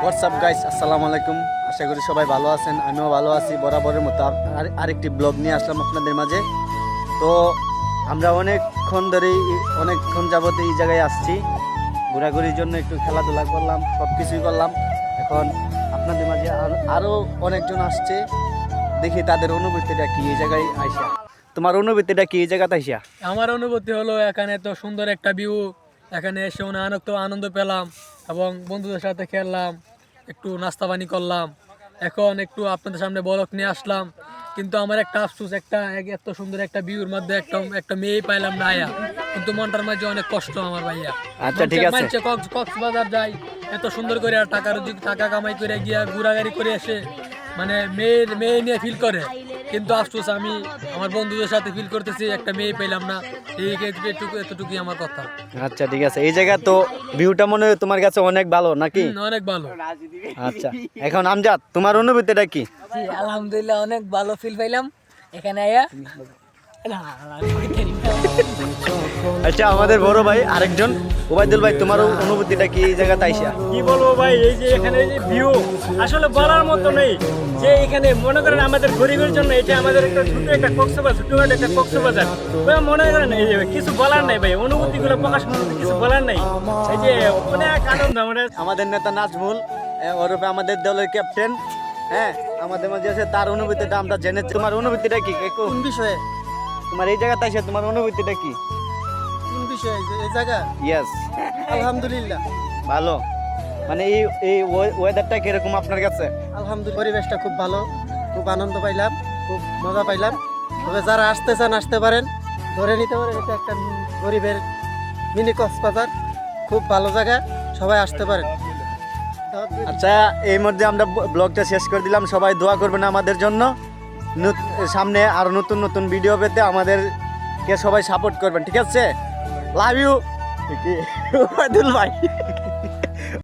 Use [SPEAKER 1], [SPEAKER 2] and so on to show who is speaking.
[SPEAKER 1] WhatsApp guys, আসসালামু আলাইকুম। আশা করি সবাই ভালো আছেন, আমিও ভালো আছি। বরাবরের মতো আরেকটি ব্লগ নিয়ে আসলাম আপনাদের মাঝে। তো আমরা অনেকক্ষণ যাবত এই জায়গায় আসছি, ঘোরাঘুরির জন্য একটু খেলাধুলা করলাম, সব কিছুই করলাম। এখন আপনাদের মাঝে আরও অনেকজন আসছে, দেখি তাদের অনুভূতিটা কি এই জায়গায় আইসা। তোমার অনুভূতিটা কি এই জায়গাতে আইসা?
[SPEAKER 2] আমার অনুভূতি হলো এখানে তো সুন্দর একটা ভিউ, এখানে এসে অনেক তো আনন্দ পেলাম এবং বন্ধুদের সাথে খেললাম, একটু নাস্তা পানি করলাম। এখন একটু আপনাদের সামনে বলক নিয়ে আসলাম, কিন্তু আমার একটা আফসোস, এত সুন্দর একটা ভিউর মধ্যে একটা মেয়ে পাইলাম না আয়া, কিন্তু মনটার মাঝে অনেক কষ্ট আমার ভাইয়া।
[SPEAKER 1] আচ্ছা, ঠিক আছে।
[SPEAKER 2] কক্সবাজার যাই এত সুন্দর করে, আর টাকা কামাই করে গিয়া ঘোরাঘুরি করে এসে মানে মেয়ে নিয়ে ফিল করে, কিন্তু আফসোস আমি আমার বন্ধুদের সাথে ফিল করতেছি একটা মেয়ে পেলাম না। এতটুকুই আমার কথা।
[SPEAKER 1] আচ্ছা, ঠিক আছে। এই জায়গা তো ভিউটা মনে হয় তোমার কাছে অনেক ভালো নাকি?
[SPEAKER 2] অনেক ভালো।
[SPEAKER 1] আচ্ছা, এখন আমজাদ, তোমার অনুভূতিটা কি?
[SPEAKER 3] জি আলহামদুলিল্লাহ, অনেক ভালো ফিল পাইলাম এখানে আয়া।
[SPEAKER 1] আচ্ছা, আমাদের বড় ভাই আরেকজন ওবায়দুল ভাই, তোমার অনুভূতিটা কি এই জায়গাতে আইসা?
[SPEAKER 4] কি বলবো ভাই, এই যে এখানে এই যে ভিউ আসলে বলার মতো নেই। যে এখানে মনে করেন আমাদের গরিবের জন্য এটা আমাদের একটা ছোটখাটো একটা কক্সবাজার। মনে করেন এই যে কিছু বলার নাই ভাই, অনুভূতিগুলো প্রকাশ করতে কিছু বলার নাই। এই যে অনেক আনন্দ
[SPEAKER 1] আমাদের নেতা নাজমুল, ওরূপে আমাদের দলের ক্যাপ্টেন, হ্যাঁ, আমাদের মাঝে আছে। তার অনুভূতিটা আমরা জেনেছি। তোমার অনুভূতিটা কি?
[SPEAKER 3] কোন বিষয়ে?
[SPEAKER 1] তোমার এই জায়গাতে আইসা তোমার অনুভূতিটা কি?
[SPEAKER 3] কোন বিষয়ে এই জায়গা?
[SPEAKER 1] ইয়েস,
[SPEAKER 3] আলহামদুলিল্লাহ
[SPEAKER 1] ভালো। মানে এই ওয়েদারটা কিরকম আপনার কাছে?
[SPEAKER 3] আলহামদুলিল্লাহ, পরিবেশটা খুব ভালো, খুব আনন্দ পাইলাম, খুব মজা পাইলাম। তবে যারা আসতে চান আসতে পারেন, ধরে নিতে পারেন এটা একটা গরিবের মিনি কক্সবাজার, খুব ভালো জায়গা, সবাই আসতে পারেন।
[SPEAKER 1] আচ্ছা, এই মধ্যে আমরা ব্লগটা শেষ করে দিলাম। সবাই দোয়া করবেন আমাদের জন্য। সামনে আরো নতুন নতুন ভিডিও পেতে আমাদেরকে সবাই সাপোর্ট করবেন, ঠিক আছে? Love you. ভাই